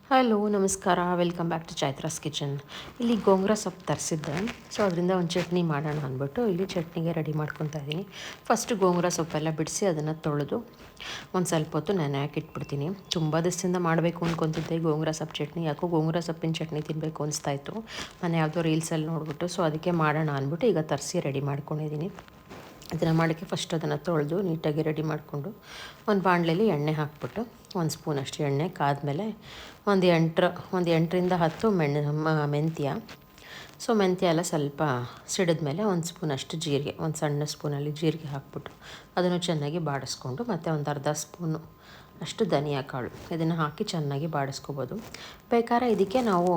Hello ನಮಸ್ಕಾರ, welcome back to Chaitra's kitchen. ಇಲ್ಲಿ ಗೋಂಗೂರ ಸೊಪ್ಪು ತರಿಸಿದ್ದೆ, ಸೊ ಅದರಿಂದ ಒಂದು ಚಟ್ನಿ ಮಾಡೋಣ ಅಂದ್ಬಿಟ್ಟು ಇಲ್ಲಿ ಚಟ್ನಿಗೆ ರೆಡಿ ಮಾಡ್ಕೊತಾ ಇದ್ದೀನಿ. ಫಸ್ಟು ಗೋಂಗೂರ ಸೊಪ್ಪೆಲ್ಲ ಬಿಡಿಸಿ ಅದನ್ನು ತೊಳೆದು ಒಂದು ಸ್ವಲ್ಪ ಹೊತ್ತು ನೆನೆ ಹಾಕಿಟ್ಬಿಡ್ತೀನಿ. ತುಂಬ ದಿವಸದಿಂದ ಮಾಡಬೇಕು ಅಂದ್ಕೊತಿದ್ದೆ ಗೋಂಗೂರ ಸೊಪ್ಪು ಚಟ್ನಿ. ಯಾಕೋ ಗೋಂಗೂರ ಸೊಪ್ಪಿನ ಚಟ್ನಿ ತಿನ್ನಬೇಕು ಅನಿಸ್ತಾಯಿತ್ತು, ನಾನು ಯಾವುದೋ ರೀಲ್ಸಲ್ಲಿ ನೋಡಿಬಿಟ್ಟು. ಸೊ ಅದಕ್ಕೆ ಮಾಡೋಣ ಅಂದ್ಬಿಟ್ಟು ಈಗ ತರಿಸಿ ರೆಡಿ ಮಾಡ್ಕೊಂಡಿದ್ದೀನಿ. ಅದನ್ನು ಮಾಡೋಕ್ಕೆ ಫಸ್ಟ್ ಅದನ್ನು ತೊಳೆದು ನೀಟಾಗಿ ರೆಡಿ ಮಾಡಿಕೊಂಡು ಒಂದು ಬಾಣಲೆಯಲ್ಲಿ ಎಣ್ಣೆ ಹಾಕ್ಬಿಟ್ಟು ಒಂದು ಸ್ಪೂನಷ್ಟು ಎಣ್ಣೆ ಕಾದ್ಮೇಲೆ ಒಂದು 8ರಿಂದ 10 ಮೆಂತ್ಯ. ಸೊ ಮೆಂತ್ಯ ಎಲ್ಲ ಸ್ವಲ್ಪ ಸಿಡಿದ್ಮೇಲೆ ಒಂದು ಸ್ಪೂನಷ್ಟು ಜೀರಿಗೆ, ಒಂದು ಸಣ್ಣ ಸ್ಪೂನಲ್ಲಿ ಜೀರಿಗೆ ಹಾಕ್ಬಿಟ್ಟು ಅದನ್ನು ಚೆನ್ನಾಗಿ ಬಾಡಿಸ್ಕೊಂಡು ಮತ್ತು ಒಂದು ಅರ್ಧ ಸ್ಪೂನು ಅಷ್ಟು ಧನಿಯಾ ಕಾಳು ಇದನ್ನು ಹಾಕಿ ಚೆನ್ನಾಗಿ ಬಾಡಿಸ್ಕೋಬೋದು. ಬೇಕಾದ್ರೆ ಇದಕ್ಕೆ ನಾವು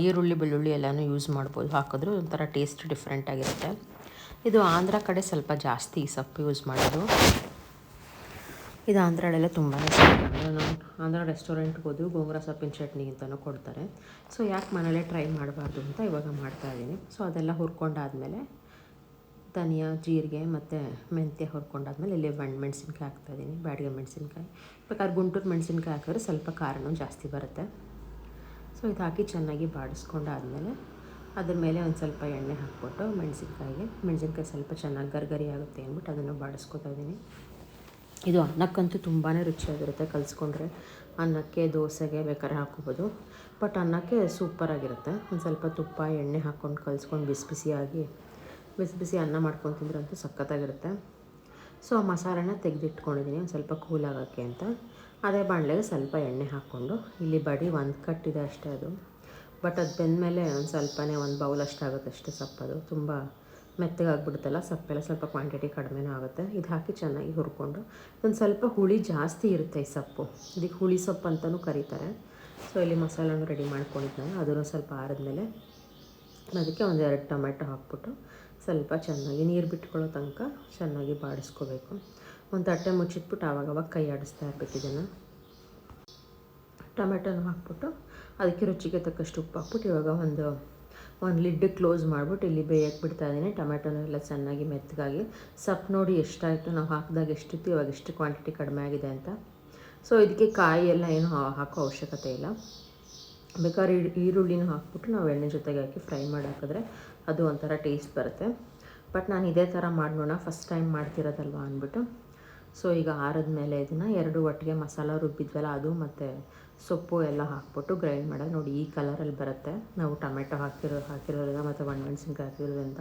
ಈರುಳ್ಳಿ ಬೆಳ್ಳುಳ್ಳಿ ಎಲ್ಲನೂ ಯೂಸ್ ಮಾಡ್ಬೋದು, ಹಾಕಿದ್ರೂ ಒಂಥರ ಟೇಸ್ಟ್ ಡಿಫ್ರೆಂಟಾಗಿರುತ್ತೆ. ಇದು ಆಂಧ್ರ ಕಡೆ ಸ್ವಲ್ಪ ಜಾಸ್ತಿ ಈ ಸೊಪ್ಪು ಯೂಸ್ ಮಾಡೋದು. ಇದು ಆಂಧ್ರದಲ್ಲೆಲ್ಲ ತುಂಬಾ ನಾನು ಆಂಧ್ರ ರೆಸ್ಟೋರೆಂಟ್ಗೆ ಹೋದ್ರು ಗೋಂಗೂರ ಸೊಪ್ಪಿನ ಚಟ್ನಿ ಅಂತಲೂ ಕೊಡ್ತಾರೆ. ಸೊ ಯಾಕೆ ಮನೇಲೇ ಟ್ರೈ ಮಾಡಬಾರ್ದು ಅಂತ ಇವಾಗ ಮಾಡ್ತಾಯಿದ್ದೀನಿ. ಸೊ ಅದೆಲ್ಲ ಹುರ್ಕೊಂಡಾದ್ಮೇಲೆ ಧನಿಯಾ ಜೀರಿಗೆ ಮತ್ತು ಮೆಂತ್ಯ ಹುರ್ಕೊಂಡಾದ್ಮೇಲೆ ಇಲ್ಲಿ ಮೆಣಸಿನ್ಕಾಯಿ ಹಾಕ್ತಾಯಿದ್ದೀನಿ, ಬ್ಯಾಡಿಗೆ ಮೆಣಸಿನ್ಕಾಯಿ. ಬೇಕಾದ್ರೆ ಗುಂಟೂರು ಮೆಣಸಿನ್ಕಾಯಿ ಹಾಕಿದ್ರೆ ಸ್ವಲ್ಪ ಖಾರನೂ ಜಾಸ್ತಿ ಬರುತ್ತೆ. ಸೊ ಇದು ಹಾಕಿ ಚೆನ್ನಾಗಿ ಬಾಡಿಸ್ಕೊಂಡಾದ್ಮೇಲೆ ಅದ್ರ ಮೇಲೆ ಒಂದು ಸ್ವಲ್ಪ ಎಣ್ಣೆ ಹಾಕ್ಬಿಟ್ಟು ಮೆಣಸಿನ್ಕಾಯಿ ಸ್ವಲ್ಪ ಚೆನ್ನಾಗಿ ಗರ್ಗರಿ ಆಗುತ್ತೆ ಅಂದ್ಬಿಟ್ಟು ಅದನ್ನು ಬಾಡಿಸ್ಕೊತಾ ಇದ್ದೀನಿ. ಇದು ಅನ್ನಕ್ಕಂತೂ ತುಂಬಾ ರುಚಿಯಾಗಿರುತ್ತೆ, ಕಲಿಸ್ಕೊಂಡ್ರೆ ಅನ್ನಕ್ಕೆ ದೋಸೆಗೆ ಬೇಕಾದ್ರೆ ಹಾಕ್ಕೋಬೋದು. ಬಟ್ ಅನ್ನಕ್ಕೆ ಸೂಪರಾಗಿರುತ್ತೆ. ಒಂದು ಸ್ವಲ್ಪ ತುಪ್ಪ ಎಣ್ಣೆ ಹಾಕ್ಕೊಂಡು ಕಲಿಸ್ಕೊಂಡು ಬಿಸಿ ಬಿಸಿ ಅನ್ನ ಮಾಡ್ಕೊಂಡು ತಿಂದ್ರಂತೂ ಸಖತ್ತಾಗಿರುತ್ತೆ. ಸೊ ಆ ಮಸಾಲೆನ ತೆಗೆದಿಟ್ಕೊಂಡಿದ್ದೀನಿ ಒಂದು ಸ್ವಲ್ಪ ಕೂಲ್ ಆಗೋಕ್ಕೆ ಅಂತ. ಅದೇ ಬಾಣಲೆಗೆ ಸ್ವಲ್ಪ ಎಣ್ಣೆ ಹಾಕ್ಕೊಂಡು ಇಲ್ಲಿ ಬಡಿ ಒಂದು ಕಟ್ಟಿದೆ ಅಷ್ಟೇ ಅದು. ಬಟ್ ಅದು ಬೆಂದಮೇಲೆ ಒಂದು ಸ್ವಲ್ಪನೇ ಒಂದು ಬೌಲ್ ಅಷ್ಟಾಗುತ್ತೆ ಅಷ್ಟೇ ಸೊಪ್ಪದು. ತುಂಬ ಮೆತ್ತಗಾಗ್ಬಿಡುತ್ತಲ್ಲ ಸೊಪ್ಪೆಲ್ಲ, ಸ್ವಲ್ಪ ಕ್ವಾಂಟಿಟಿ ಕಡಿಮೆನೂ ಆಗುತ್ತೆ. ಇದು ಹಾಕಿ ಚೆನ್ನಾಗಿ ಹುರ್ಕೊಂಡು ಒಂದು ಸ್ವಲ್ಪ ಹುಳಿ ಜಾಸ್ತಿ ಇರುತ್ತೆ ಈ ಸೊಪ್ಪು, ಇದಕ್ಕೆ ಹುಳಿ ಸೊಪ್ಪು ಅಂತಲೂ ಕರೀತಾರೆ. ಸೊ ಇಲ್ಲಿ ಮಸಾಲನೂ ರೆಡಿ ಮಾಡ್ಕೊಂಡಿದ್ದೆ, ಅದನ್ನು ಸ್ವಲ್ಪ ಆರಿದ್ಮೇಲೆ ಅದಕ್ಕೆ ಒಂದು 2 ಟೊಮೆಟೊ ಹಾಕ್ಬಿಟ್ಟು ಸ್ವಲ್ಪ ಚೆನ್ನಾಗಿ ನೀರು ಬಿಟ್ಕೊಳ್ಳೋ ತನಕ ಚೆನ್ನಾಗಿ ಬಾಡಿಸ್ಕೋಬೇಕು. ಒಂದು ತಟ್ಟೆ ಮುಚ್ಚಿಟ್ಬಿಟ್ಟು ಆವಾಗವಾಗ ಕೈ ಆಡಿಸ್ತಾ ಇರಬೇಕು ಇದನ್ನು. ಟೊಮೆಟೊನ ಹಾಕ್ಬಿಟ್ಟು ಅದಕ್ಕೆ ರುಚಿಗೆ ತಕ್ಕಷ್ಟು ಉಪ್ಪು ಹಾಕ್ಬಿಟ್ಟು ಇವಾಗ ಒಂದು ಲಿಡ್ ಕ್ಲೋಸ್ ಮಾಡಿಬಿಟ್ಟು ಇಲ್ಲಿ ಬೇಯಕ್ಕೆ ಬಿಡ್ತಾಯಿದ್ದೀನಿ. ಟೊಮೆಟೊನ ಎಲ್ಲ ಚೆನ್ನಾಗಿ ಮೆತ್ತಗಾಗಿ ಸೊಪ್ಪು ನೋಡಿ ಎಷ್ಟಾಯಿತು, ನಾವು ಹಾಕಿದಾಗ ಎಷ್ಟಿತ್ತು, ಇವಾಗ ಎಷ್ಟು ಕ್ವಾಂಟಿಟಿ ಕಡಿಮೆ ಆಗಿದೆ ಅಂತ. ಸೊ ಇದಕ್ಕೆ ಕಾಯಿ ಎಲ್ಲ ಏನು ಹಾಕೋ ಅವಶ್ಯಕತೆ ಇಲ್ಲ. ಬೇಕಾದ್ರೆ ಈರುಳ್ಳಿನೂ ಹಾಕ್ಬಿಟ್ಟು ನಾವು ಎಣ್ಣೆ ಜೊತೆಗೆ ಹಾಕಿ ಫ್ರೈ ಮಾಡಿ ಹಾಕಿದ್ರೆ ಅದು ಒಂಥರ ಟೇಸ್ಟ್ ಬರುತ್ತೆ. ಬಟ್ ನಾನು ಇದೇ ಥರ ಮಾಡೋಣ, ಫಸ್ಟ್ ಟೈಮ್ ಮಾಡ್ತಿರೋದಲ್ವ ಅಂದ್ಬಿಟ್ಟು. ಸೊ ಈಗ ಆರಿದ್ಮೇಲೆ ಇದನ್ನು 2 ಒಟ್ಟಿಗೆ ಮಸಾಲ ರುಬ್ಬಿದ್ವಲ್ಲ ಅದು ಮತ್ತು ಸೊಪ್ಪು ಎಲ್ಲ ಹಾಕ್ಬಿಟ್ಟು ಗ್ರೈಂಡ್ ಮಾಡೋದು ನೋಡಿ ಈ ಕಲರಲ್ಲಿ ಬರುತ್ತೆ. ನಾವು ಟೊಮೆಟೊ ಹಾಕಿರೋದ್ರಿಂದ ಮತ್ತು ಒಣಮೆಣ್ಸಿನ್ಕಾಯಿ ಹಾಕಿರೋದ್ರಿಂದ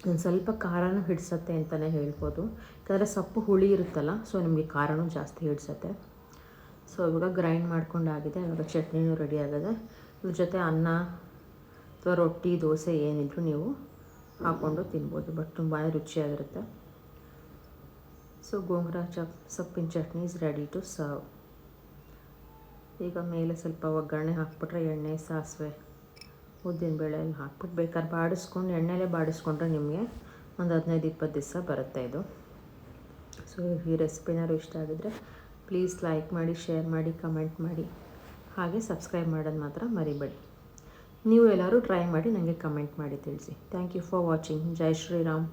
ಒಂದು ಸ್ವಲ್ಪ ಖಾರನೂ ಹಿಡಿಸತ್ತೆ ಅಂತಲೇ ಹೇಳ್ಬೋದು. ಯಾಕಂದರೆ ಸೊಪ್ಪು ಹುಳಿ ಇರುತ್ತಲ್ಲ, ಸೊ ನಿಮಗೆ ಖಾರನೂ ಜಾಸ್ತಿ ಹಿಡಿಸತ್ತೆ. ಸೊ ಇವಾಗ ಗ್ರೈಂಡ್ ಮಾಡ್ಕೊಂಡಾಗಿದೆ, ಇವಾಗ ಚಟ್ನಿನೂ ರೆಡಿ ಆಗಿದೆ. ಇದ್ರ ಜೊತೆ ಅನ್ನ ಅಥವಾ ರೊಟ್ಟಿ ದೋಸೆ ಏನಿದ್ರು ನೀವು ಹಾಕ್ಕೊಂಡು ತಿನ್ಬೋದು, ಬಟ್ ತುಂಬಾ ರುಚಿಯಾಗಿರುತ್ತೆ. ಸೊ ಗೋಂಗೂರ ಸೊಪ್ಪಿನ chutney is ready to serve. ಈಗ ಮೇಲೆ ಸ್ವಲ್ಪ ಒಗ್ಗರಣೆ ಹಾಕ್ಬಿಟ್ರೆ ಎಣ್ಣೆ ಸಾಸಿವೆ ಉದ್ದಿನಬೇಳೆ ಎಲ್ಲ ಹಾಕ್ಬಿಟ್ಟು ಬೇಕಾದ್ರೆ ಬಾಡಿಸ್ಕೊಂಡು ಎಣ್ಣೆಲೇ ಬಾಡಿಸ್ಕೊಂಡ್ರೆ ನಿಮಗೆ ಒಂದು 15-20 ದಿವಸ ಬರುತ್ತೆ ಇದು. ಸೊ ಈ ರೆಸಿಪಿನಾರು ಇಷ್ಟ ಆಗಿದ್ರೆ ಪ್ಲೀಸ್ ಲೈಕ್ ಮಾಡಿ, ಶೇರ್ ಮಾಡಿ, ಕಮೆಂಟ್ ಮಾಡಿ, ಹಾಗೆ ಸಬ್ಸ್ಕ್ರೈಬ್ ಮಾಡೋದು ಮಾತ್ರ ಮರಿಬೇಡಿ. ನೀವು ಎಲ್ಲರೂ ಟ್ರೈ ಮಾಡಿ ನನಗೆ ಕಮೆಂಟ್ ಮಾಡಿ ತಿಳಿಸಿ. Thank you for watching. ಜೈ ಶ್ರೀರಾಮ್.